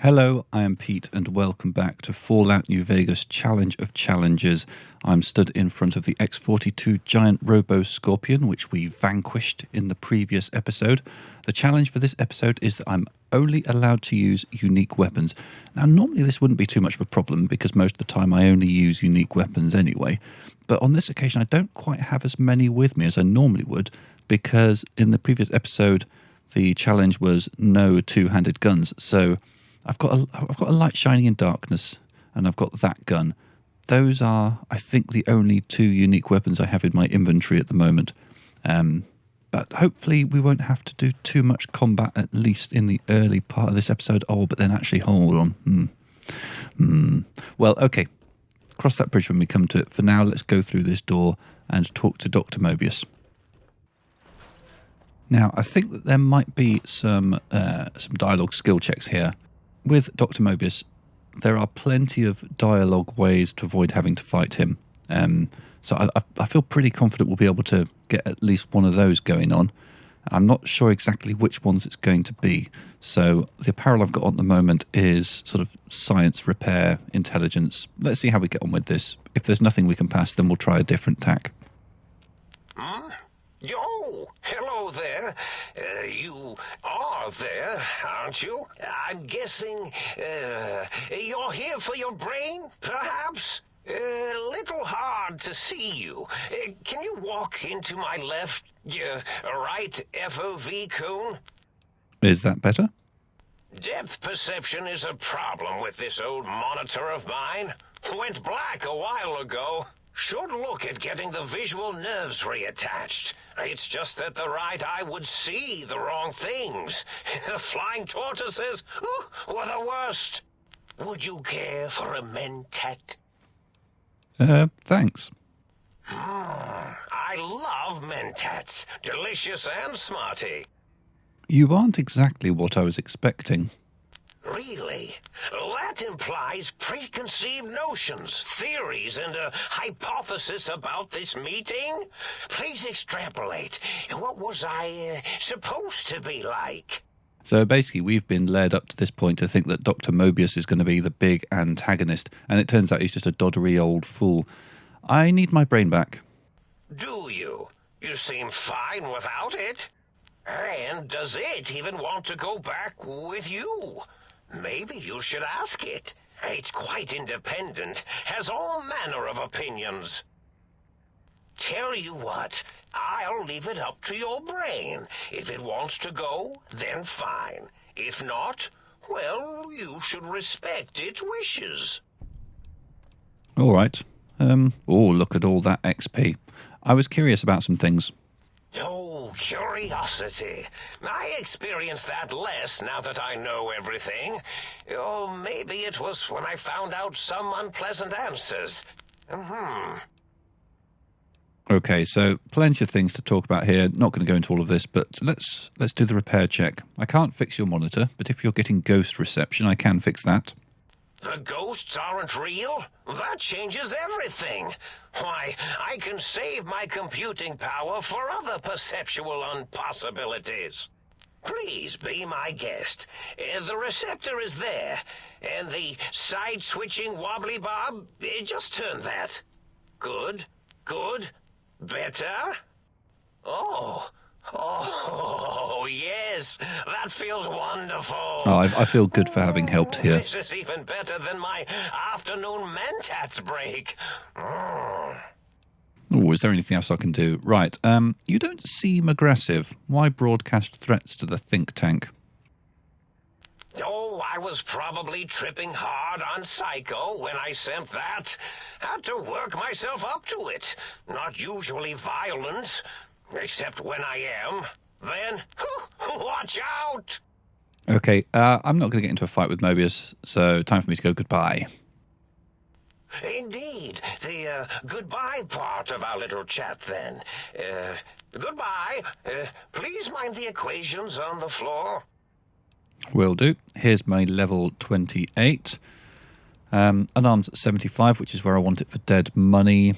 Hello, I am Pete and welcome back to Fallout New Vegas Challenge of Challenges. I'm stood in front of the X-42 giant robo-scorpion, which we vanquished in the previous episode. The challenge for this episode is that I'm only allowed to use unique weapons. Now, normally this wouldn't be too much of a problem because most of the time I only use unique weapons anyway. But on this occasion, I don't quite have as many with me as I normally would because in the previous episode, the challenge was no two-handed guns. So I've got a light shining in darkness, and I've got that gun. Those are, I think, the only two unique weapons I have in my inventory at the moment. But hopefully we won't have to do too much combat, at least in the early part of this episode. Oh, but then actually, hold on. Well, okay. Cross that bridge when we come to it. For now, let's go through this door and talk to Dr. Mobius. Now, I think that there might be some dialogue skill checks here. With Dr. Mobius, there are plenty of dialogue ways to avoid having to fight him. So I feel pretty confident we'll be able to get at least one of those going on. I'm not sure exactly which ones it's going to be. So the apparel I've got on at the moment is sort of science, repair, intelligence. Let's see how we get on with this. If there's nothing we can pass, then we'll try a different tack. Yo, hello there. You are there, aren't you? I'm guessing you're here for your brain, perhaps? Little hard to see you. Can you walk into my left, right FOV cone? Is that better? Depth perception is a problem with this old monitor of mine. Went black a while ago. Should look at getting the visual nerves reattached. It's just that the right eye would see the wrong things. Flying tortoises were the worst. Would you care for a mentat? Thanks. I love mentats. Delicious and smarty. You aren't exactly what I was expecting. Really? That implies preconceived notions, theories, and a hypothesis about this meeting? Please extrapolate. What was I supposed to be like? So basically, we've been led up to this point to think that Dr. Mobius is going to be the big antagonist, and it turns out he's just a doddery old fool. I need my brain back. Do you? You seem fine without it. And does it even want to go back with you? Maybe you should ask it. It's quite independent, has all manner of opinions. Tell you what, I'll leave it up to your brain. If it wants to go, then fine. If not, well, you should respect its wishes. All right. Look at all that XP. I was curious about some things. Oh, curiosity. I experience that less now that I know everything. Oh, maybe it was when I found out some unpleasant answers. Okay, so plenty of things to talk about here. Not going to go into all of this, but let's do the repair check. I can't fix your monitor, but if you're getting ghost reception, I can fix that. The ghosts aren't real? That changes everything. Why, I can save my computing power for other perceptual impossibilities. Please be my guest. The receptor is there, and the side-switching wobbly bob, just turn that. Good, good, better. Oh, yes, that feels wonderful. Oh, I feel good for having helped here. This is even better than my afternoon mentats break. Oh, is there anything else I can do? Right, you don't seem aggressive. Why broadcast threats to the think tank? Oh, I was probably tripping hard on Psycho when I sent that. Had to work myself up to it. Not usually violent, except when I am. Then, watch out! Okay, I'm not going to get into a fight with Mobius, so time for me to go goodbye. Indeed. The goodbye part of our little chat, then. Goodbye. Please mind the equations on the floor. Will do. Here's my level 28. Unarmed at 75, which is where I want it for dead money.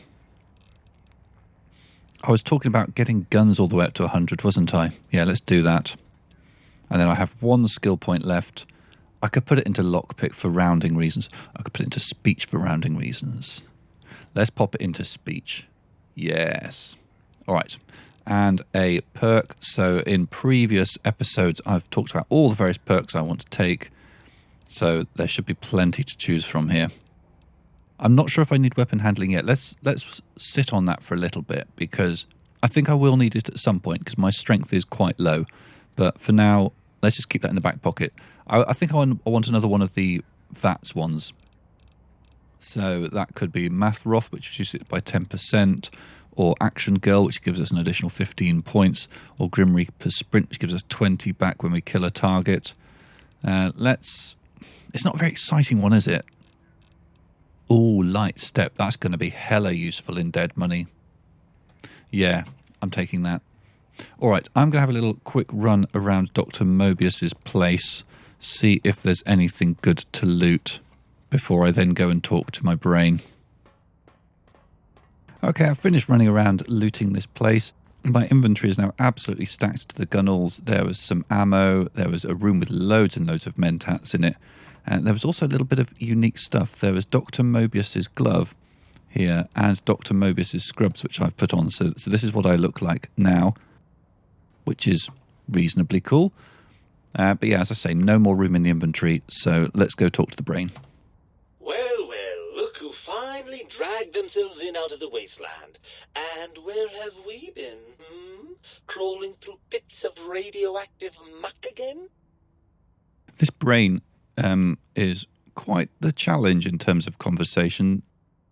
I was talking about getting guns all the way up to 100, wasn't I? Yeah, let's do that. And then I have one skill point left. I could put it into lockpick for rounding reasons. I could put it into speech for rounding reasons. Let's pop it into speech. Yes. All right. And a perk. So in previous episodes, I've talked about all the various perks I want to take. So there should be plenty to choose from here. I'm not sure if I need weapon handling yet. Let's sit on that for a little bit, because I think I will need it at some point, because my strength is quite low. But for now, let's just keep that in the back pocket. I think I want another one of the VATS ones. So that could be Math Roth, which reduces it by 10%, or Action Girl, which gives us an additional 15 points, or Grim Reaper's Sprint, which gives us 20 back when we kill a target. It's not a very exciting one, is it? Ooh, Light Step. That's going to be hella useful in dead money. Yeah, I'm taking that. All right, I'm going to have a little quick run around Dr. Mobius's place, see if there's anything good to loot before I then go and talk to my brain. Okay, I've finished running around looting this place. My inventory is now absolutely stacked to the gunnels. There was some ammo. There was a room with loads and loads of mentats in it. And there was also a little bit of unique stuff. There was Dr. Mobius's glove here and Dr. Mobius's scrubs, which I've put on. So this is what I look like now, which is reasonably cool. But yeah, as I say, no more room in the inventory. So let's go talk to the brain. Well, look who finally dragged themselves in out of the wasteland. And where have we been, Crawling through pits of radioactive muck again? This brain is quite the challenge in terms of conversation.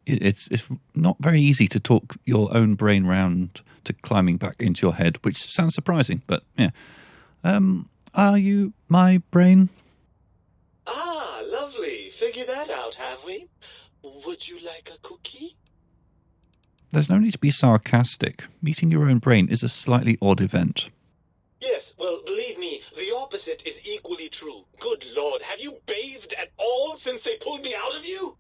It's not very easy to talk your own brain round to climbing back into your head, which sounds surprising, but yeah. Are you my brain? Ah, lovely. Figured that out, have we? Would you like a cookie? There's no need to be sarcastic. Meeting your own brain is a slightly odd event. Yes, well, believe me, the opposite is equally true. Good Lord, have you bathed at all since they pulled me out of you?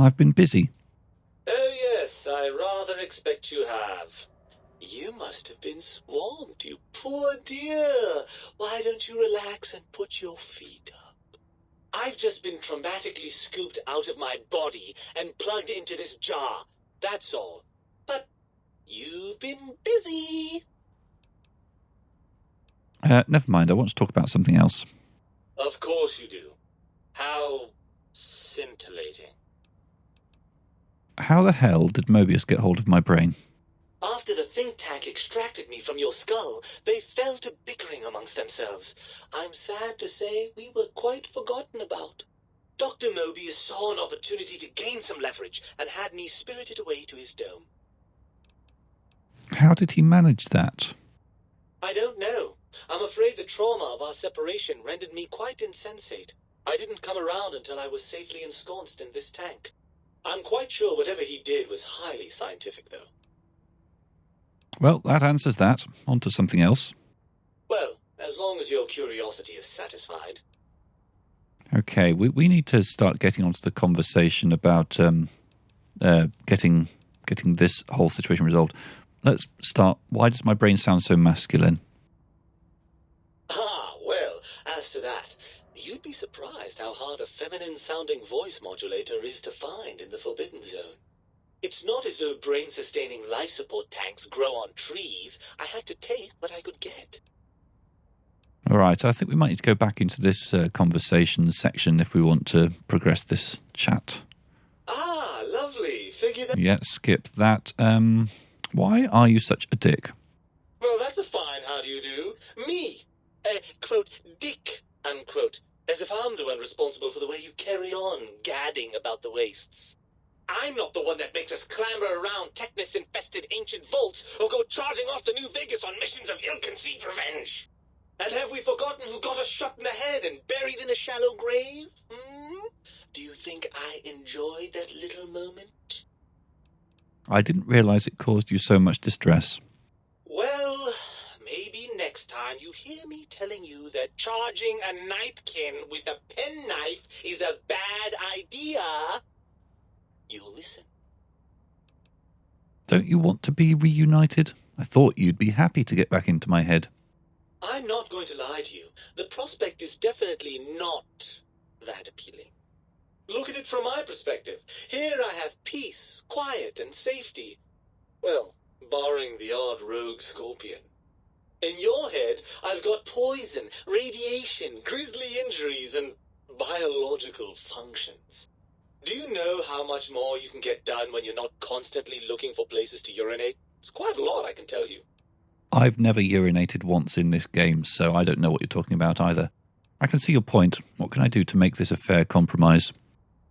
I've been busy. Oh yes, I rather expect you have. You must have been swamped, you poor dear. Why don't you relax and put your feet up? I've just been traumatically scooped out of my body and plugged into this jar. That's all. But you've been busy. Never mind, I want to talk about something else. Of course you do. How scintillating. How the hell did Mobius get hold of my brain? After the think tank extracted me from your skull, they fell to bickering amongst themselves. I'm sad to say we were quite forgotten about. Dr. Mobius saw an opportunity to gain some leverage and had me spirited away to his dome. How did he manage that? I don't know. I'm afraid the trauma of our separation rendered me quite insensate. I didn't come around until I was safely ensconced in this tank. I'm quite sure whatever he did was highly scientific, though. Well, that answers that. On to something else. Well, as long as your curiosity is satisfied. Okay, we need to start getting onto the conversation about getting this whole situation resolved. Let's start. Why does my brain sound so masculine? Ah, well, as to that, you'd be surprised how hard a feminine-sounding voice modulator is to find in the Forbidden Zone. It's not as though brain-sustaining life support tanks grow on trees. I had to take what I could get. All right, I think we might need to go back into this conversation section if we want to progress this chat. Ah, lovely. Figure that... Yeah, skip that. Why are you such a dick? Well, that's a fine how do you do. Me, quote, dick, unquote, as if I'm the one responsible for the way you carry on gadding about the wastes. I'm not the one that makes us clamber around Technus-infested ancient vaults or go charging off to New Vegas on missions of ill-conceived revenge. And have we forgotten who got us shot in the head and buried in a shallow grave? Do you think I enjoyed that little moment? I didn't realize it caused you so much distress. Well, maybe next time you hear me telling you that charging a nightkin with a penknife is a bad idea, you'll listen. Don't you want to be reunited? I thought you'd be happy to get back into my head. I'm not going to lie to you. The prospect is definitely not that appealing. Look at it from my perspective. Here I have peace, quiet, and safety. Well, barring the odd rogue scorpion. In your head, I've got poison, radiation, grisly injuries, and biological functions. Do you know how much more you can get done when you're not constantly looking for places to urinate? It's quite a lot, I can tell you. I've never urinated once in this game, so I don't know what you're talking about either. I can see your point. What can I do to make this a fair compromise?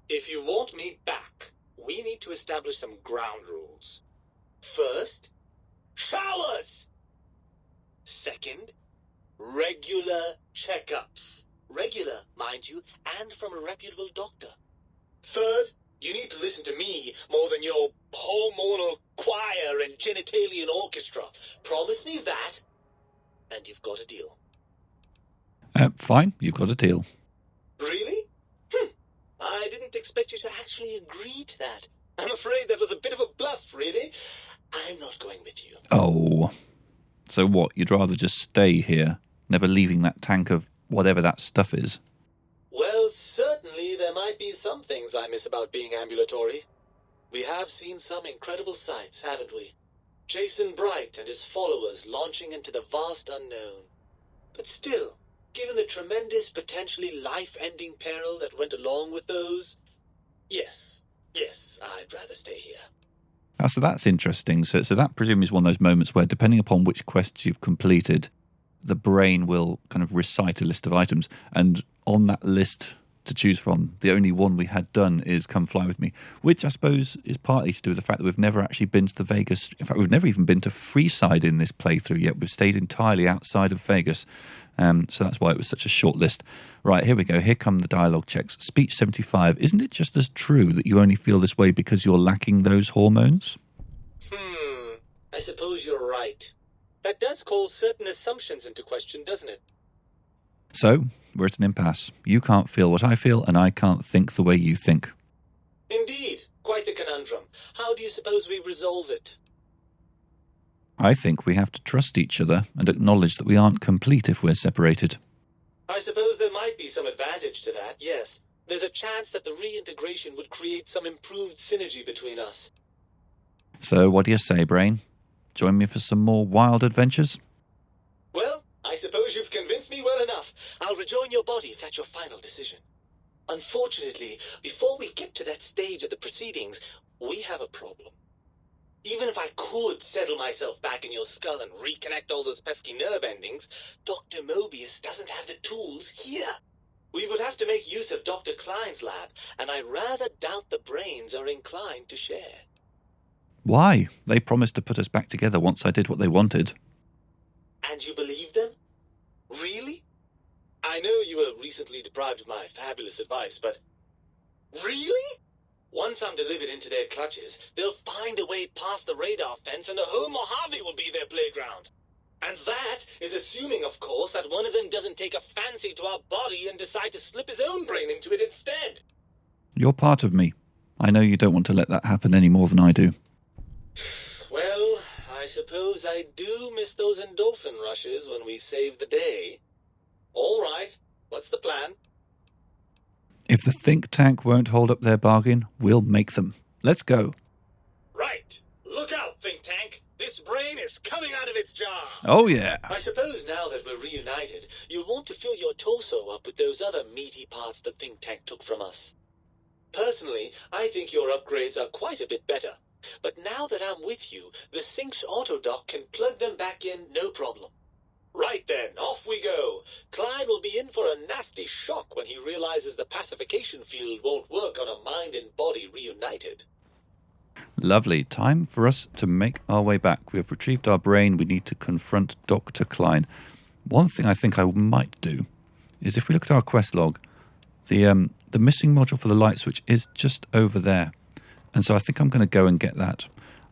If you want me back, we need to establish some ground rules. First, showers! Second, regular checkups. Regular, mind you, and from a reputable doctor. Third, you need to listen to me more than your hormonal choir and genitalian orchestra. Promise me that, and you've got a deal. Fine, you've got a deal. Really? I didn't expect you to actually agree to that. I'm afraid that was a bit of a bluff, really. I'm not going with you. Oh. So what, you'd rather just stay here, never leaving that tank of whatever that stuff is? Well, certainly there might be some things I miss about being ambulatory. We have seen some incredible sights, haven't we? Jason Bright and his followers launching into the vast unknown. But still, given the tremendous, potentially life-ending peril that went along with those, yes, I'd rather stay here. So that's interesting. So that presumably is one of those moments where, depending upon which quests you've completed, the brain will kind of recite a list of items, and on that list to choose from, the only one we had done is Come Fly With Me, which I suppose is partly to do with the fact that we've never actually been to the Vegas. In fact, we've never even been to Freeside in this playthrough yet. We've stayed entirely outside of Vegas. So that's why it was such a short list. Right, here we go. Here come the dialogue checks. Speech 75. Isn't it just as true that you only feel this way because you're lacking those hormones? I suppose you're right. That does call certain assumptions into question, doesn't it? So, we're at an impasse. You can't feel what I feel, and I can't think the way you think. Indeed. Quite the conundrum. How do you suppose we resolve it? I think we have to trust each other and acknowledge that we aren't complete if we're separated. I suppose there might be some advantage to that, yes. There's a chance that the reintegration would create some improved synergy between us. So, what do you say, Brain? Join me for some more wild adventures? Well, I suppose you've convinced me well enough. I'll rejoin your body if that's your final decision. Unfortunately, before we get to that stage of the proceedings, we have a problem. Even if I could settle myself back in your skull and reconnect all those pesky nerve endings, Dr. Mobius doesn't have the tools here. We would have to make use of Dr. Klein's lab, and I rather doubt the brains are inclined to share. Why? They promised to put us back together once I did what they wanted. And you believe them? Really? I know you were recently deprived of my fabulous advice, but... Really? Once I'm delivered into their clutches, they'll find a way past the radar fence and the whole Mojave will be their playground. And that is assuming, of course, that one of them doesn't take a fancy to our body and decide to slip his own brain into it instead. You're part of me. I know you don't want to let that happen any more than I do. Well, I suppose I do miss those endorphin rushes when we save the day. All right, what's the plan? If the think tank won't hold up their bargain, we'll make them. Let's go. Right. Look out, think tank. This brain is coming out of its jar. Oh, yeah. I suppose now that we're reunited, you'll want to fill your torso up with those other meaty parts the think tank took from us. Personally, I think your upgrades are quite a bit better. But now that I'm with you, the Sync's autodock can plug them back in no problem. Right then, off we go. Klein will be in for a nasty shock when he realizes the pacification field won't work on a mind and body reunited. Lovely. Time for us to make our way back. We have retrieved our brain. We need to confront Dr. Klein. One thing I think I might do is if we look at our quest log, the missing module for the light switch is just over there. And so I think I'm going to go and get that.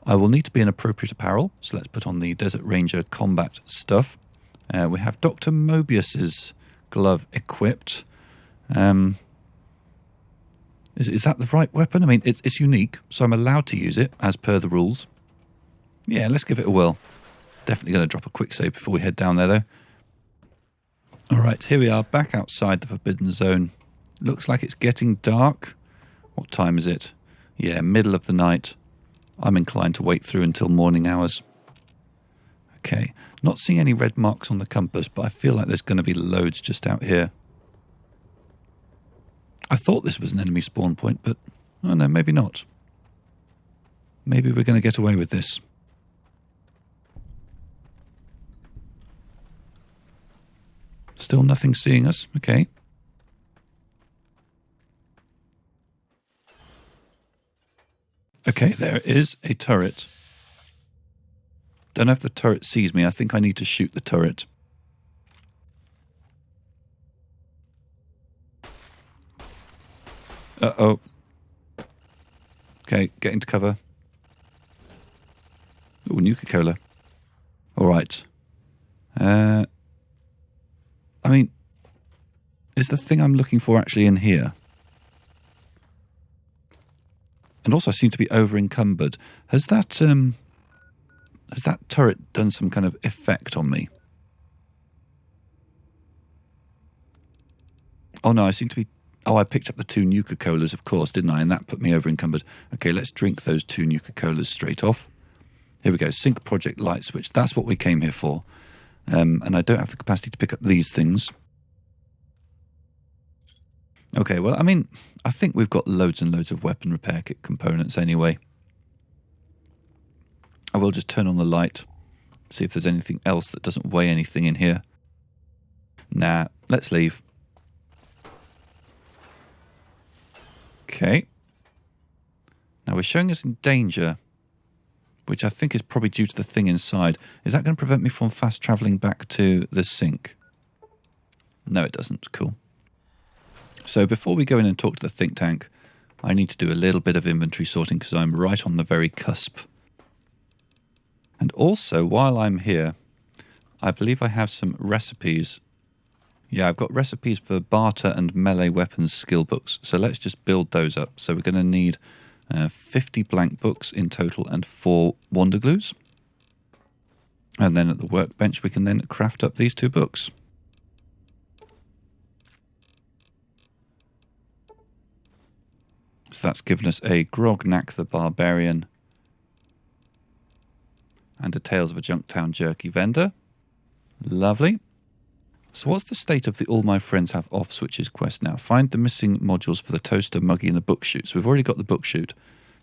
I will need to be in appropriate apparel. So let's put on the Desert Ranger combat stuff. We have Dr. Mobius's glove equipped. Is that the right weapon? I mean, it's unique, so I'm allowed to use it as per the rules. Yeah, let's give it a whirl. Definitely going to drop a quick save before we head down there, though. All right, here we are back outside the Forbidden Zone. Looks like it's getting dark. What time is it? Yeah, middle of the night. I'm inclined to wait through until morning hours. Okay, not seeing any red marks on the compass, but I feel like there's going to be loads just out here. I thought this was an enemy spawn point, but oh no, maybe not. Maybe we're going to get away with this. Still nothing seeing us. Okay. Okay, there is a turret. Don't know if the turret sees me. I think I need to shoot the turret. Uh-oh. Okay, get into cover. Ooh, Nuka-Cola. All right. I mean, is the thing I'm looking for actually in here? And also I seem to be over-encumbered. Has that turret done some kind of effect on me? Oh no, I seem to be... Oh, I picked up the 2 Nuka-Colas, of course, didn't I? And that put me over-encumbered. Okay, let's drink those 2 Nuka-Colas straight off. Here we go, sync project light switch. That's what we came here for. And I don't have the capacity to pick up these things. Okay, well, I mean, I think we've got loads and loads of weapon repair kit components anyway. I will just turn on the light, see if there's anything else that doesn't weigh anything in here. Nah, let's leave. Okay. Now we're showing us in danger, which I think is probably due to the thing inside. Is that going to prevent me from fast travelling back to the sink? No, it doesn't. Cool. So before we go in and talk to the think tank, I need to do a little bit of inventory sorting because I'm right on the very cusp. And also, while I'm here, I believe I have some recipes. Yeah, I've got recipes for barter and melee weapons skill books. So let's just build those up. So we're going to need 50 blank books in total and 4 wonder glues. And then at the workbench we can then craft up these 2 books. So that's given us a Grognak the Barbarian and a Tales of a Junktown Jerky vendor. Lovely. So what's the state of the All My Friends Have Off Switches quest now? Find the missing modules for the toaster, Muggy, and the book chute. So we've already got the book chute.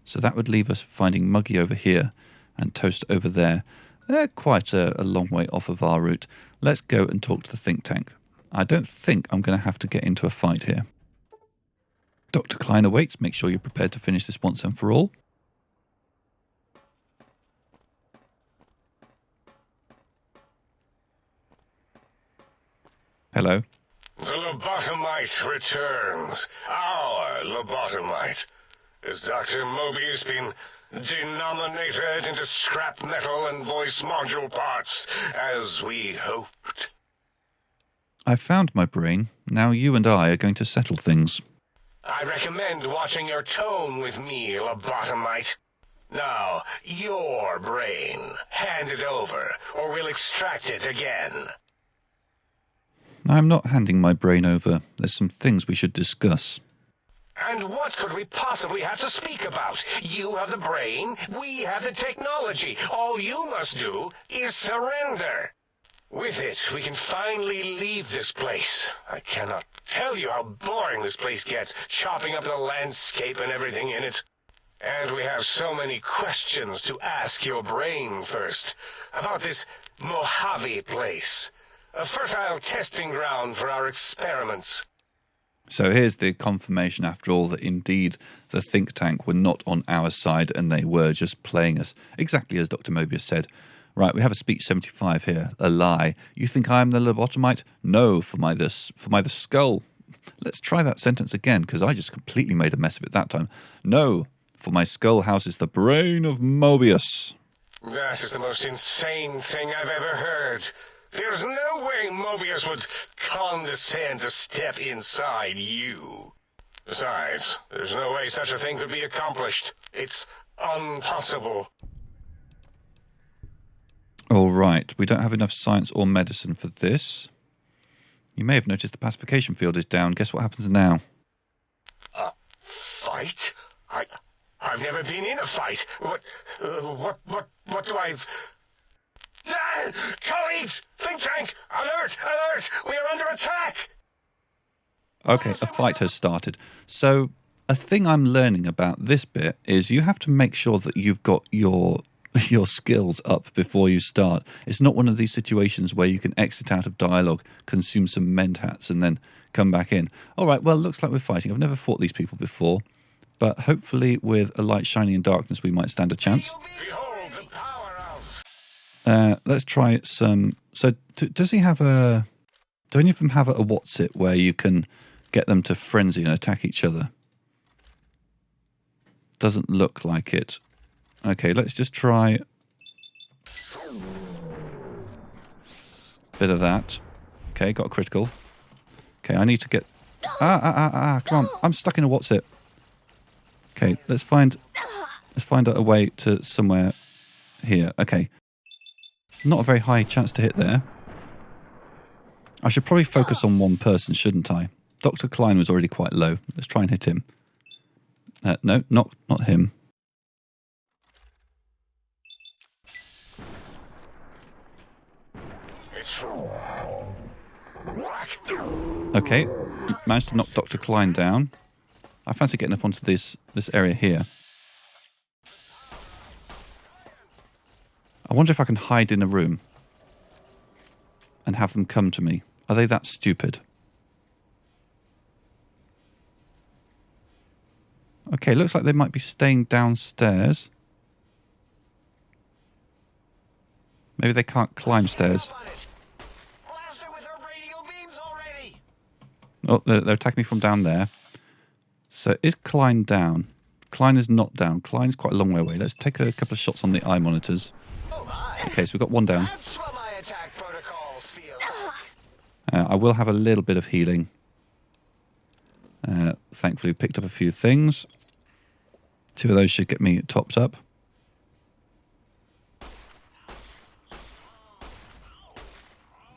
So that would leave us finding Muggy over here and toaster over there. They're quite a long way off of our route. Let's go and talk to the think tank. I don't think I'm going to have to get into a fight here. Dr. Klein awaits. Make sure you're prepared to finish this once and for all. Hello. The lobotomite returns. Our lobotomite. Has Dr. Mobius been denominated into scrap metal and voice module parts, as we hoped? I found my brain. Now you and I are going to settle things. I recommend watching your tone with me, lobotomite. Now, your brain. Hand it over, or we'll extract it again. I'm not handing my brain over. There's some things we should discuss. And what could we possibly have to speak about? You have the brain, we have the technology. All you must do is surrender. With it, we can finally leave this place. I cannot tell you how boring this place gets, chopping up the landscape and everything in it. And we have so many questions to ask your brain first. About this Mojave place. A fertile testing ground for our experiments. So here's the confirmation after all that indeed the think tank were not on our side and they were just playing us. Exactly as Dr. Mobius said. Right, we have a speech 75 here. A lie. You think I am the lobotomite? No, for my the skull. Let's try that sentence again, because I just completely made a mess of it that time. No, for my skull houses the brain of Mobius. That is the most insane thing I've ever heard. There's no way Mobius would condescend to step inside you. Besides, there's no way such a thing could be accomplished. It's impossible. All right, we don't have enough science or medicine for this. You may have noticed the pacification field is down. Guess what happens now? A fight? I've never been in a fight. What do I... Colleagues! Think tank! Alert! Alert! We are under attack! Okay, a fight has started. So, a thing I'm learning about this bit is you have to make sure that you've got your skills up before you start. It's not one of these situations where you can exit out of dialogue, consume some mentats, and then come back in. All right, well, looks like we're fighting. I've never fought these people before, but hopefully with a light shining in darkness, we might stand a chance. Behold the power of... Let's try some... So, does he have a... Do any of them have a what's it where you can get them to frenzy and attack each other? Doesn't look like it. Okay, let's just try bit of that. Okay, got a critical. Okay, I need to get... come on. I'm stuck in a what's it. Okay, let's find a way to somewhere here. Okay. Not a very high chance to hit there. I should probably focus on one person, shouldn't I? Dr. Klein was already quite low. Let's try and hit him. No, not him. Okay, managed to knock Dr. Klein down. I fancy getting up onto this area here. I wonder if I can hide in a room and have them come to me. Are they that stupid? Okay, looks like they might be staying downstairs. Maybe they can't climb stairs. Oh, they're attacking me from down there. So is Klein down? Klein is not down. Klein's quite a long way away. Let's take a couple of shots on the eye monitors. Okay, so we've got one down. I will have a little bit of healing. Thankfully, picked up a few things. 2 of those should get me topped up.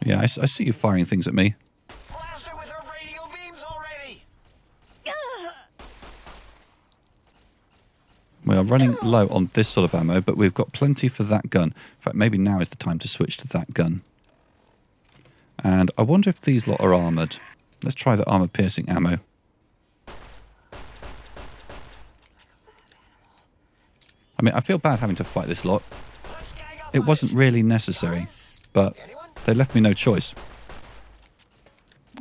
Yeah, I see you firing things at me. We are running low on this sort of ammo, but we've got plenty for that gun. In fact, maybe now is the time to switch to that gun. And I wonder if these lot are armoured. Let's try the armour-piercing ammo. I mean, I feel bad having to fight this lot. It wasn't really necessary, but they left me no choice.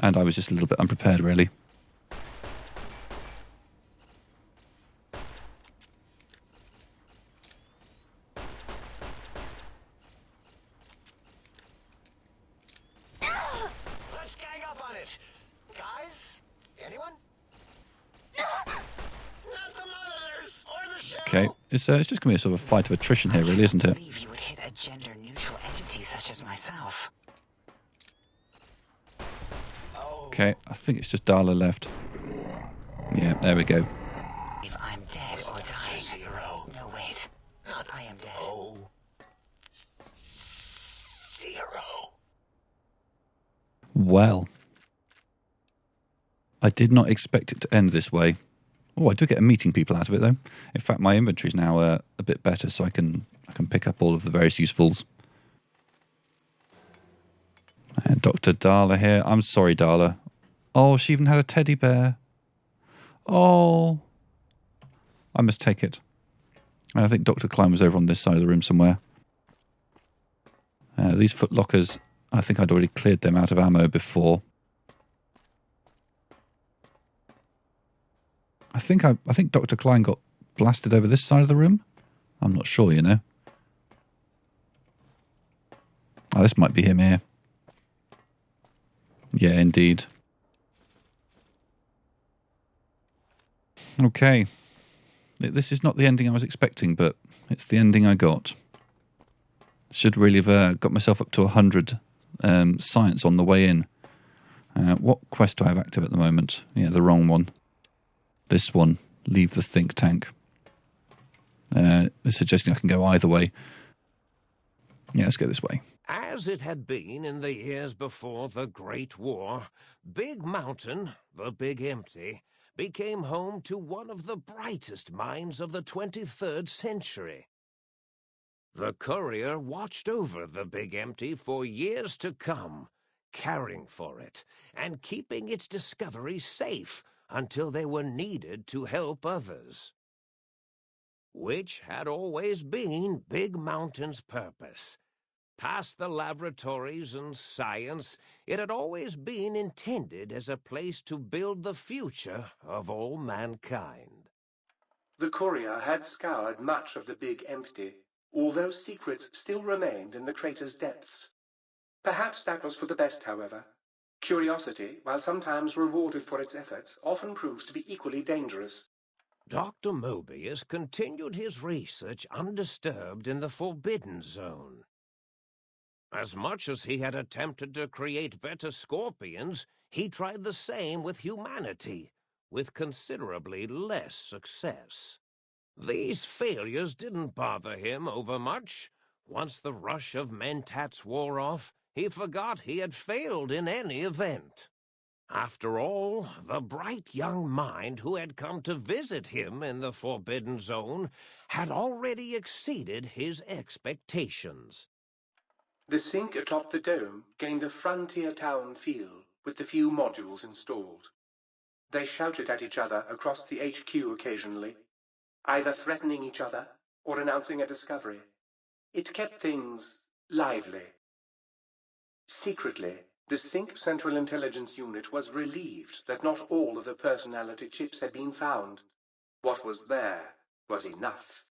And I was just a little bit unprepared, really. Let's gang up on it. Guys, anyone? Okay, it's just going to be a sort of a fight of attrition here, really, isn't it? I believe you would hit a gender-neutral entity such as myself. Okay, I think it's just Darla left. Yeah, there we go. If I'm dead or dying. Zero. No, wait. Not I am dead. Oh. 0. Well, I did not expect it to end this way. Oh, I do get a meeting people out of it, though. In fact, my inventory is now a bit better, so I can pick up all of the various usefuls. And Dr. Darla here. I'm sorry, Darla. Oh, she even had a teddy bear. Oh. I must take it. And I think Dr. Klein was over on this side of the room somewhere. These footlockers, I think I'd already cleared them out of ammo before. I think Dr. Klein got blasted over this side of the room. I'm not sure, you know. Oh, this might be him here. Yeah, indeed. Okay. This is not the ending I was expecting, but it's the ending I got. Should really have got myself up to 100 science on the way in. What quest do I have active at the moment? Yeah, the wrong one. This one. Leave the think tank. It's suggesting I can go either way. Yeah, let's go this way. As it had been in the years before the Great War, Big Mountain, the Big Empty, became home to one of the brightest minds of the 23rd century. The courier watched over the Big Empty for years to come, caring for it and keeping its discoveries safe until they were needed to help others. Which had always been Big Mountain's purpose. Past the laboratories and science, it had always been intended as a place to build the future of all mankind. The courier had scoured much of the Big Empty, although secrets still remained in the crater's depths. Perhaps that was for the best, however. Curiosity, while sometimes rewarded for its efforts, often proves to be equally dangerous. Dr. Mobius continued his research undisturbed in the Forbidden Zone. As much as he had attempted to create better scorpions, he tried the same with humanity, with considerably less success. These failures didn't bother him overmuch. Once the rush of mentats wore off, he forgot he had failed in any event. After all, the bright young mind who had come to visit him in the Forbidden Zone had already exceeded his expectations. The sink atop the dome gained a frontier town feel with the few modules installed. They shouted at each other across the HQ occasionally, either threatening each other or announcing a discovery. It kept things lively. Secretly, the Sync Central Intelligence Unit was relieved that not all of the personality chips had been found. What was there was enough.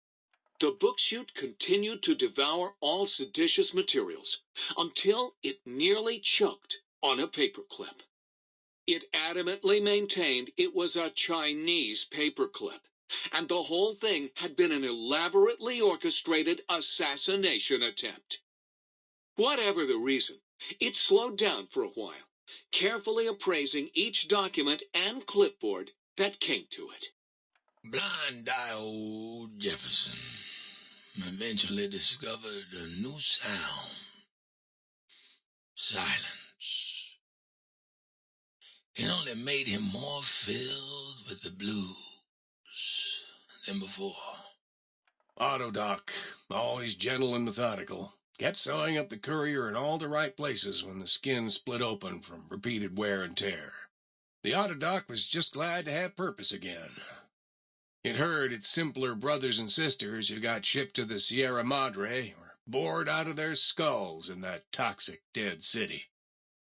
The book chute continued to devour all seditious materials until it nearly choked on a paperclip. It adamantly maintained it was a Chinese paperclip, and the whole thing had been an elaborately orchestrated assassination attempt. Whatever the reason, it slowed down for a while, carefully appraising each document and clipboard that came to it. Blind-eye old Jefferson eventually discovered a new sound. Silence. It only made him more filled with the blues than before. Autodoc, always gentle and methodical, kept sewing up the courier in all the right places when the skin split open from repeated wear and tear. The Autodoc was just glad to have purpose again. It heard its simpler brothers and sisters who got shipped to the Sierra Madre were bored out of their skulls in that toxic dead city.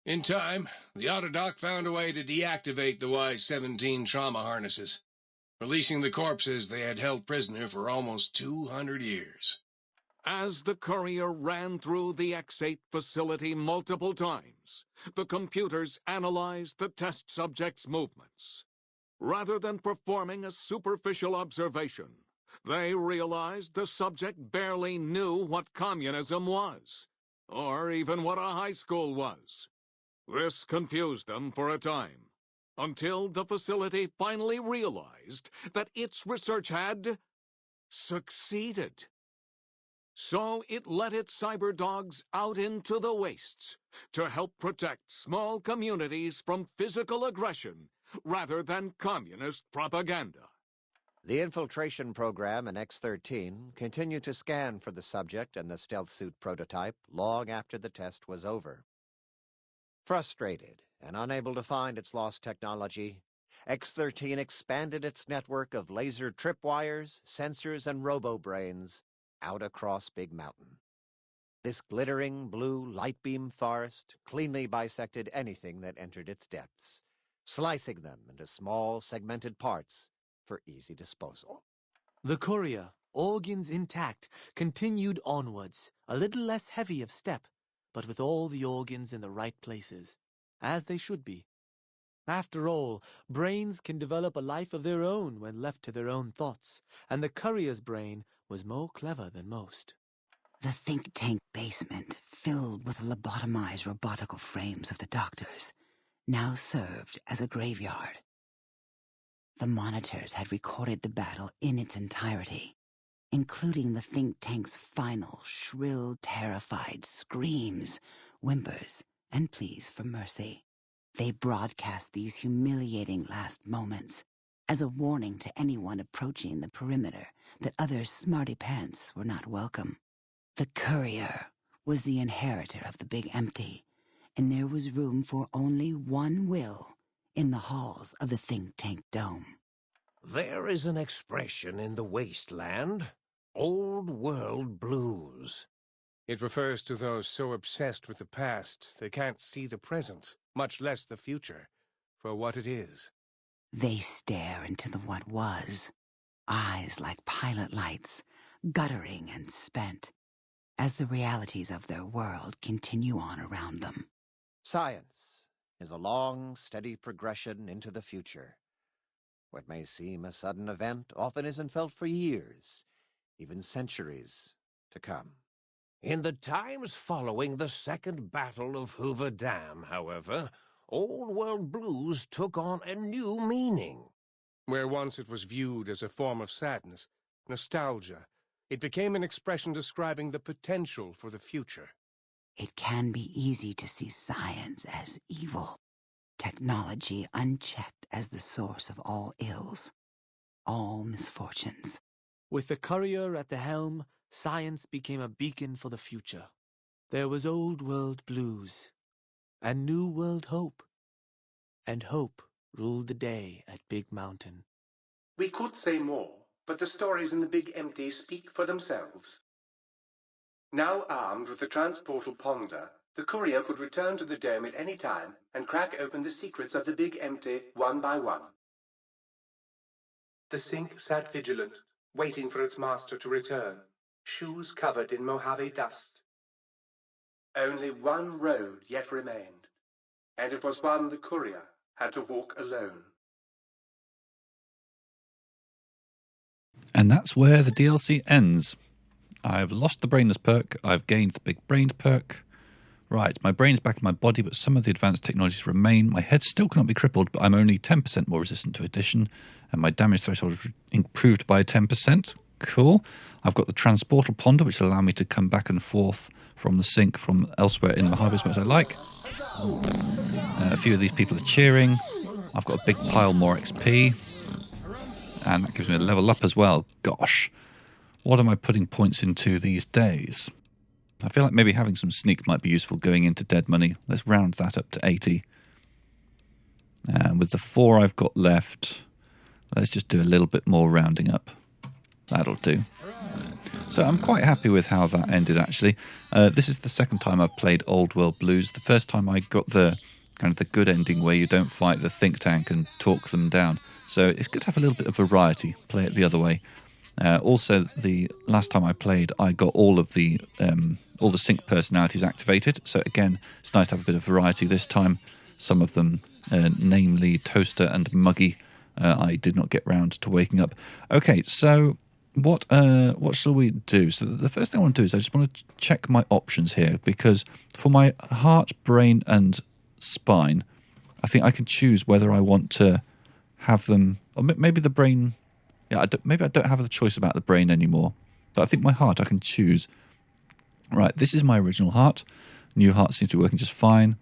In time, the Autodoc found a way to deactivate the Y-17 trauma harnesses, releasing the corpses they had held prisoner for almost 200 years. As the courier ran through the X-8 facility multiple times, the computers analyzed the test subject's movements. Rather than performing a superficial observation, they realized the subject barely knew what communism was, or even what a high school was. This confused them for a time, until the facility finally realized that its research had succeeded. So it let its cyber dogs out into the wastes to help protect small communities from physical aggression rather than communist propaganda. The infiltration program in X-13 continued to scan for the subject and the stealth suit prototype long after the test was over. Frustrated and unable to find its lost technology, X-13 expanded its network of laser tripwires, sensors, and robo-brains out across Big Mountain. This glittering blue light beam forest cleanly bisected anything that entered its depths, slicing them into small segmented parts for easy disposal. The courier, organs intact, continued onwards, a little less heavy of step, but with all the organs in the right places, as they should be. After all, brains can develop a life of their own when left to their own thoughts, and the courier's brain was more clever than most. The think tank basement, filled with lobotomized robotical frames of the doctors, now served as a graveyard. The monitors had recorded the battle in its entirety, including the think tank's final, shrill, terrified screams, whimpers, and pleas for mercy. They broadcast these humiliating last moments as a warning to anyone approaching the perimeter that other smarty pants were not welcome. The courier was the inheritor of the Big Empty, and there was room for only one will in the halls of the think tank dome. There is an expression in the wasteland, old world blues. It refers to those so obsessed with the past they can't see the present, much less the future, for what it is. They stare into the what was, eyes like pilot lights, guttering and spent, as the realities of their world continue on around them. Science is a long, steady progression into the future. What may seem a sudden event often isn't felt for years, even centuries to come. In the times following the Second Battle of Hoover Dam, however, Old World Blues took on a new meaning. Where once it was viewed as a form of sadness, nostalgia, it became an expression describing the potential for the future. It can be easy to see science as evil, technology unchecked as the source of all ills, all misfortunes. With the courier at the helm, science became a beacon for the future. There was old world blues, and new world hope. And hope ruled the day at Big Mountain. We could say more, but the stories in the Big Empty speak for themselves. Now armed with the transportal ponder, the courier could return to the dome at any time and crack open the secrets of the Big Empty one by one. The sink sat vigilant, waiting for its master to return, shoes covered in Mojave dust. Only one road yet remained, and it was one the courier had to walk alone. And that's where the DLC ends. I've lost the brainless perk, I've gained the big brained perk. Right, my brain's back in my body, but some of the advanced technologies remain. My head still cannot be crippled, but I'm only 10% more resistant to addition, and my damage threshold is improved by 10%. Cool. I've got the transportal ponder, which will allow me to come back and forth from the sink from elsewhere in Mojave as much as I like. A few of these people are cheering. I've got a big pile more XP, and that gives me a level up as well. Gosh. What am I putting points into these days? I feel like maybe having some sneak might be useful going into dead money. Let's round that up to 80. And with the 4 I've got left, let's just do a little bit more rounding up. That'll do. So I'm quite happy with how that ended, actually. This is the second time I've played Old World Blues. The first time I got the kind of the good ending where you don't fight the think tank and talk them down. So it's good to have a little bit of variety. Play it the other way. Also, the last time I played, I got all the sync personalities activated. So again, it's nice to have a bit of variety this time. Some of them, namely Toaster and Muggy, I did not get round to waking up. Okay, so what shall we do? So the first thing I want to do is I just want to check my options here, because for my heart, brain, and spine, I think I can choose whether I want to have them, or maybe the brain. Yeah, maybe I don't have the choice about the brain anymore. But I think my heart I can choose. Right, this is my original heart. New heart seems to be working just fine.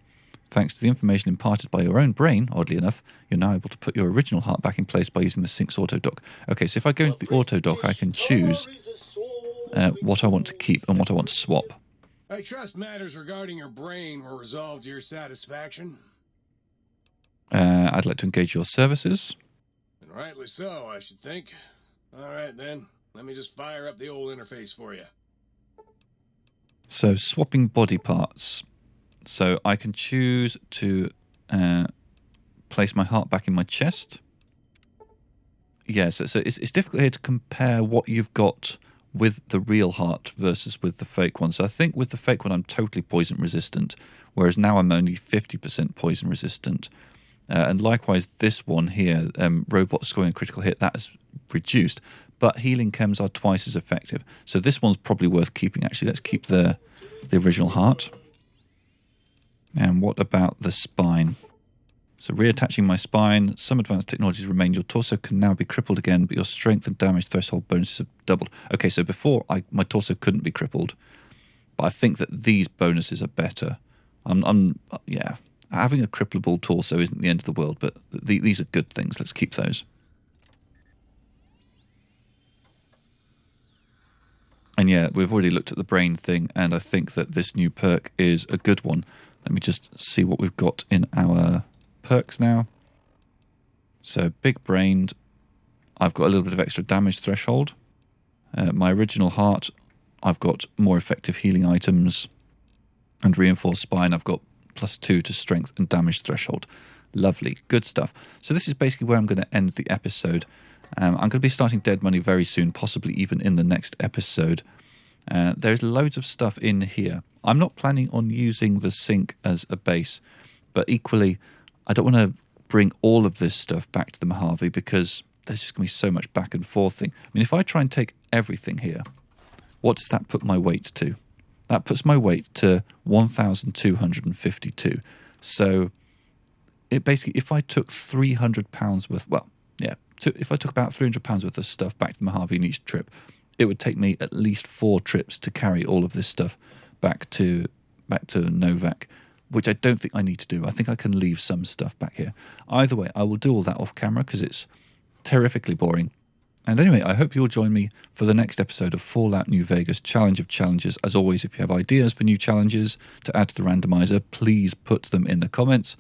Thanks to the information imparted by your own brain, oddly enough, you're now able to put your original heart back in place by using the Sync's auto dock. Okay, so if I go into the auto dock, I can choose what I want to keep and what I want to swap. I trust matters regarding your brain were resolved to your satisfaction. I'd like to engage your services. And rightly so, I should think. All right, then. Let me just fire up the old interface for you. So, swapping body parts. So, I can choose to place my heart back in my chest. Yes, so it's difficult here to compare what you've got with the real heart versus with the fake one. So, I think with the fake one, I'm totally poison resistant, whereas now I'm only 50% poison resistant. And likewise, this one here, robot scoring a critical hit, that is reduced. But healing chems are twice as effective. So this one's probably worth keeping, actually. Let's keep the original heart. And what about the spine? So reattaching my spine, some advanced technologies remain. Your torso can now be crippled again, but your strength and damage threshold bonuses have doubled. Okay, so before my torso couldn't be crippled, but I think that these bonuses are better. Yeah, having a crippleable torso isn't the end of the world, but these are good things. Let's keep those. And yeah, we've already looked at the brain thing, and I think that this new perk is a good one. Let me just see what we've got in our perks now. So big brained, I've got a little bit of extra damage threshold. My original heart, I've got more effective healing items. And reinforced spine, I've got +2 to strength and damage threshold. Lovely, good stuff. So this is basically where I'm going to end the episode. I'm going to be starting Dead Money very soon, possibly even in the next episode. There's loads of stuff in here. I'm not planning on using the sink as a base, but equally, I don't want to bring all of this stuff back to the Mojave because there's just going to be so much back and forth thing. I mean, if I try and take everything here, what does that put my weight to? That puts my weight to 1,252. So it basically, if I took £300 worth, if I took about £300 worth of stuff back to the Mojave in each trip, it would take me at least 4 trips to carry all of this stuff back to Novak, which I don't think I need to do. I think I can leave some stuff back here. Either way, I will do all that off camera because it's terrifically boring. And anyway, I hope you'll join me for the next episode of Fallout New Vegas Challenge of Challenges. As always, if you have ideas for new challenges to add to the randomizer, please put them in the comments.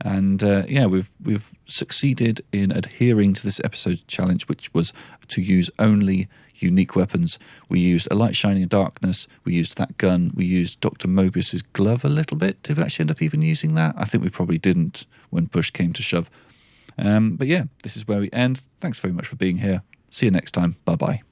And we've succeeded in adhering to this episode's challenge, which was to use only unique weapons. We used a light shining in darkness. We used that gun. We used Dr. Mobius's glove a little bit. Did we actually end up even using that? I think we probably didn't when push came to shove. But yeah, this is where we end. Thanks very much for being here. See you next time. Bye-bye.